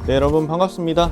네, 여러분 반갑습니다.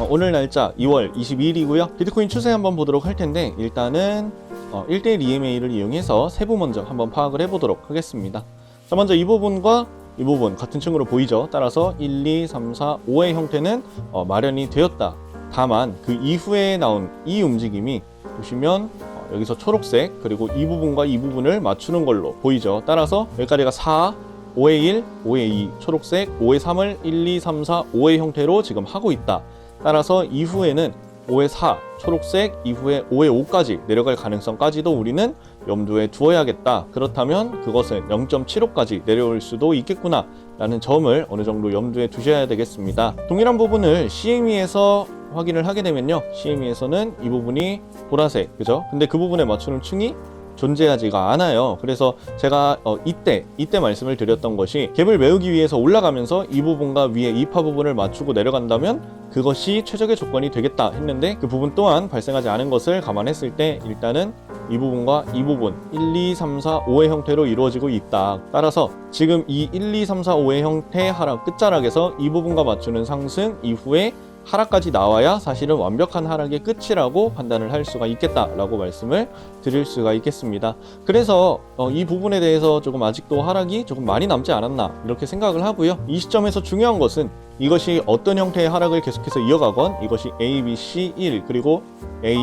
오늘 날짜 2월 22일이고요. 비트코인 추세 한번 보도록 할 텐데 일단은 1대1 EMA를 이용해서 세부 먼저 한번 파악을 해보도록 하겠습니다. 자, 먼저 이 부분과 이 부분 같은 층으로 보이죠. 따라서 1, 2, 3, 4, 5의 형태는 마련이 되었다. 다만 그 이후에 나온 이 움직임이 보시면 여기서 초록색 그리고 이 부분과 이 부분을 맞추는 걸로 보이죠. 따라서 여기까지가 4, 5의 1, 5의 2, 초록색, 5의 3을 1, 2, 3, 4, 5의 형태로 지금 하고 있다. 따라서 이후에는 5의 4, 초록색, 이후에 5의 5까지 내려갈 가능성까지도 우리는 염두에 두어야겠다. 그렇다면 그것은 0.75까지 내려올 수도 있겠구나 라는 점을 어느 정도 염두에 두셔야 되겠습니다. 동일한 부분을 CME에서 확인을 하게 되면요, CME에서는 이 부분이 보라색, 그죠? 근데 그 부분에 맞추는 층이 존재하지가 않아요. 그래서 제가 이때 말씀을 드렸던 것이 갭을 메우기 위해서 올라가면서 이 부분과 위에 이파 부분을 맞추고 내려간다면 그것이 최적의 조건이 되겠다 했는데, 그 부분 또한 발생하지 않은 것을 감안했을 때 일단은 이 부분과 이 부분 1, 2, 3, 4, 5의 형태로 이루어지고 있다. 따라서 지금 이 1, 2, 3, 4, 5의 형태 하락 끝자락에서 이 부분과 맞추는 상승 이후에 하락까지 나와야 사실은 완벽한 하락의 끝이라고 판단을 할 수가 있겠다라고 말씀을 드릴 수가 있겠습니다. 그래서 이 부분에 대해서 조금 아직도 하락이 조금 많이 남지 않았나 이렇게 생각을 하고요. 이 시점에서 중요한 것은 이것이 어떤 형태의 하락을 계속해서 이어가건 이것이 A, B, C, 1 그리고 A,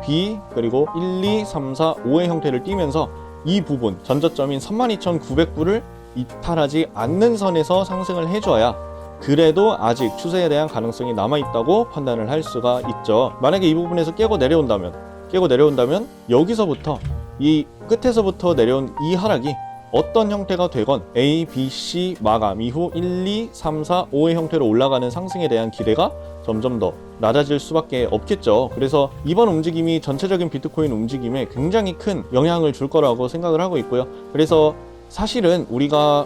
B 그리고 1, 2, 3, 4, 5의 형태를 띠면서 이 부분 전저점인 32,900불을 이탈하지 않는 선에서 상승을 해줘야 그래도 아직 추세에 대한 가능성이 남아있다고 판단을 할 수가 있죠. 만약에 이 부분에서 깨고 내려온다면 여기서부터 이 끝에서부터 내려온 이 하락이 어떤 형태가 되건 A, B, C 마감 이후 1, 2, 3, 4, 5의 형태로 올라가는 상승에 대한 기대가 점점 더 낮아질 수밖에 없겠죠. 그래서 이번 움직임이 전체적인 비트코인 움직임에 굉장히 큰 영향을 줄 거라고 생각을 하고 있고요. 그래서 사실은 우리가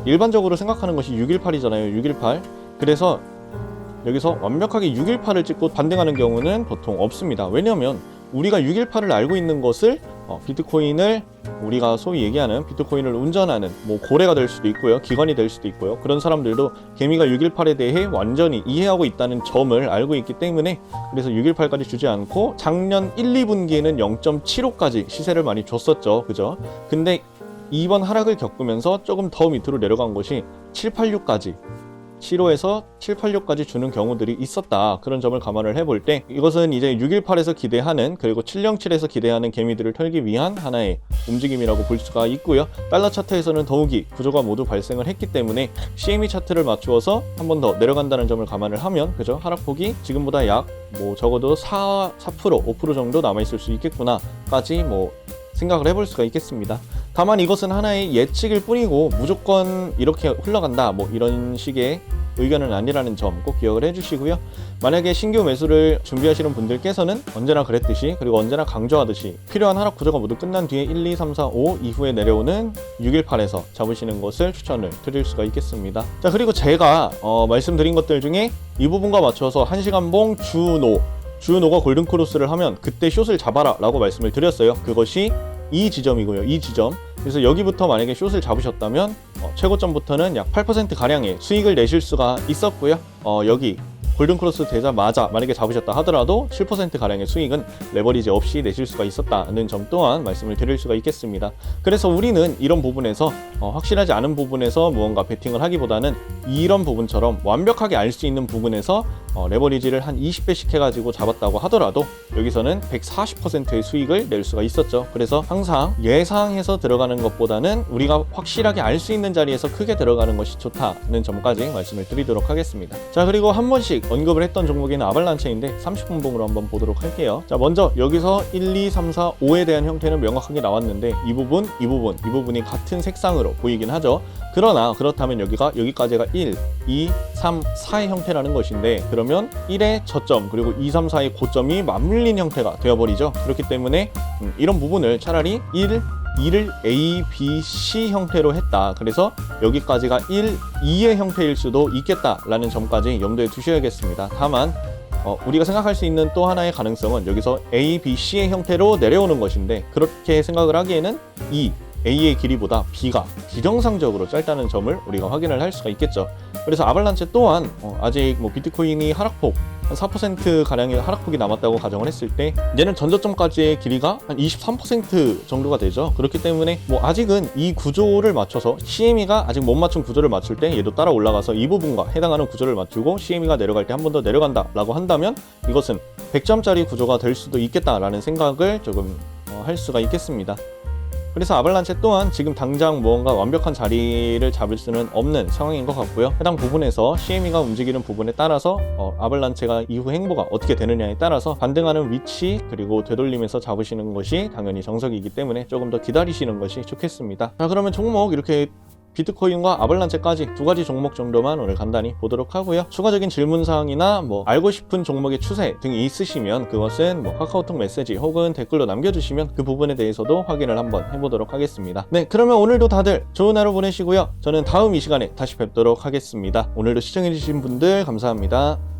일반적으로 생각하는 것이 618이잖아요. 618. 그래서 여기서 완벽하게 618을 찍고 반등하는 경우는 보통 없습니다. 왜냐하면 우리가 618을 알고 있는 것을 비트코인을 우리가 소위 얘기하는 비트코인을 운전하는 고래가 될 수도 있고요, 기관이 될 수도 있고요. 그런 사람들도 개미가 618에 대해 완전히 이해하고 있다는 점을 알고 있기 때문에 그래서 618까지 주지 않고 작년 1, 2분기에는 0.75까지 시세를 많이 줬었죠. 그죠? 근데 이번 하락을 겪으면서 조금 더 밑으로 내려간 것이 786까지 7호에서 786까지 주는 경우들이 있었다. 그런 점을 감안을 해볼 때 이것은 이제 618에서 기대하는 그리고 707에서 기대하는 개미들을 털기 위한 하나의 움직임이라고 볼 수가 있고요. 달러 차트에서는 더욱이 구조가 모두 발생을 했기 때문에 CME 차트를 맞추어서 한 번 더 내려간다는 점을 감안을 하면 그죠? 하락폭이 지금보다 약 적어도 4%, 5% 정도 남아있을 수 있겠구나까지 생각을 해볼 수가 있겠습니다. 다만 이것은 하나의 예측일 뿐이고 무조건 이렇게 흘러간다 이런 식의 의견은 아니라는 점 꼭 기억을 해주시고요. 만약에 신규 매수를 준비하시는 분들께서는 언제나 그랬듯이 그리고 언제나 강조하듯이 필요한 하락 구조가 모두 끝난 뒤에 1, 2, 3, 4, 5 이후에 내려오는 618에서 잡으시는 것을 추천을 드릴 수가 있겠습니다. 자, 그리고 제가 말씀드린 것들 중에 이 부분과 맞춰서 1시간봉 주노가 골든크로스를 하면 그때 숏을 잡아라 라고 말씀을 드렸어요. 그것이 이 지점이고요. 이 지점. 그래서 여기부터 만약에 숏을 잡으셨다면 최고점부터는 약 8% 가량의 수익을 내실 수가 있었고요. 여기 골든크로스 되자마자 만약에 잡으셨다 하더라도 7% 가량의 수익은 레버리지 없이 내실 수가 있었다는 점 또한 말씀을 드릴 수가 있겠습니다. 그래서 우리는 이런 부분에서 확실하지 않은 부분에서 무언가 베팅을 하기보다는 이런 부분처럼 완벽하게 알 수 있는 부분에서 레버리지를 한 20배씩 해가지고 잡았다고 하더라도 여기서는 140%의 수익을 낼 수가 있었죠. 그래서 항상 예상해서 들어가는 것보다는 우리가 확실하게 알 수 있는 자리에서 크게 들어가는 것이 좋다는 점까지 말씀을 드리도록 하겠습니다. 자, 그리고 한 번씩 언급을 했던 종목인 아발란체인데 30분 봉으로 한번 보도록 할게요. 자, 먼저 여기서 1, 2, 3, 4, 5에 대한 형태는 명확하게 나왔는데 이 부분이 같은 색상으로 보이긴 하죠. 그러나 그렇다면 여기까지가 1, 2, 3, 4의 형태라는 것인데 그러면 1의 저점 그리고 2, 3, 4의 고점이 맞물린 형태가 되어버리죠. 그렇기 때문에 이런 부분을 차라리 2를 A, B, C 형태로 했다. 그래서 여기까지가 1, 2의 형태일 수도 있겠다라는 점까지 염두에 두셔야겠습니다. 다만 우리가 생각할 수 있는 또 하나의 가능성은 여기서 A, B, C의 형태로 내려오는 것인데 그렇게 생각을 하기에는 A의 길이보다 B가 비정상적으로 짧다는 점을 우리가 확인을 할 수가 있겠죠. 그래서 아발란체 또한 아직 뭐 비트코인이 하락폭 한 4% 가량의 하락폭이 남았다고 가정을 했을 때 얘는 전저점까지의 길이가 한 23% 정도가 되죠. 그렇기 때문에 뭐 아직은 이 구조를 맞춰서 CME가 아직 못 맞춘 구조를 맞출 때 얘도 따라 올라가서 이 부분과 해당하는 구조를 맞추고 CME가 내려갈 때 한 번 더 내려간다 라고 한다면 이것은 100점짜리 구조가 될 수도 있겠다라는 생각을 조금 할 수가 있겠습니다. 그래서 아발란체 또한 지금 당장 무언가 완벽한 자리를 잡을 수는 없는 상황인 것 같고요. 해당 부분에서 CME가 움직이는 부분에 따라서 아발란체가 이후 행보가 어떻게 되느냐에 따라서 반등하는 위치 그리고 되돌림에서 잡으시는 것이 당연히 정석이기 때문에 조금 더 기다리시는 것이 좋겠습니다. 자, 그러면 종목 이렇게 비트코인과 아발란체까지 두 가지 종목 정도만 오늘 간단히 보도록 하고요. 추가적인 질문사항이나 뭐 알고 싶은 종목의 추세 등이 있으시면 그것은 뭐 카카오톡 메시지 혹은 댓글로 남겨주시면 그 부분에 대해서도 확인을 한번 해보도록 하겠습니다. 네, 그러면 오늘도 다들 좋은 하루 보내시고요. 저는 다음 이 시간에 다시 뵙도록 하겠습니다. 오늘도 시청해주신 분들 감사합니다.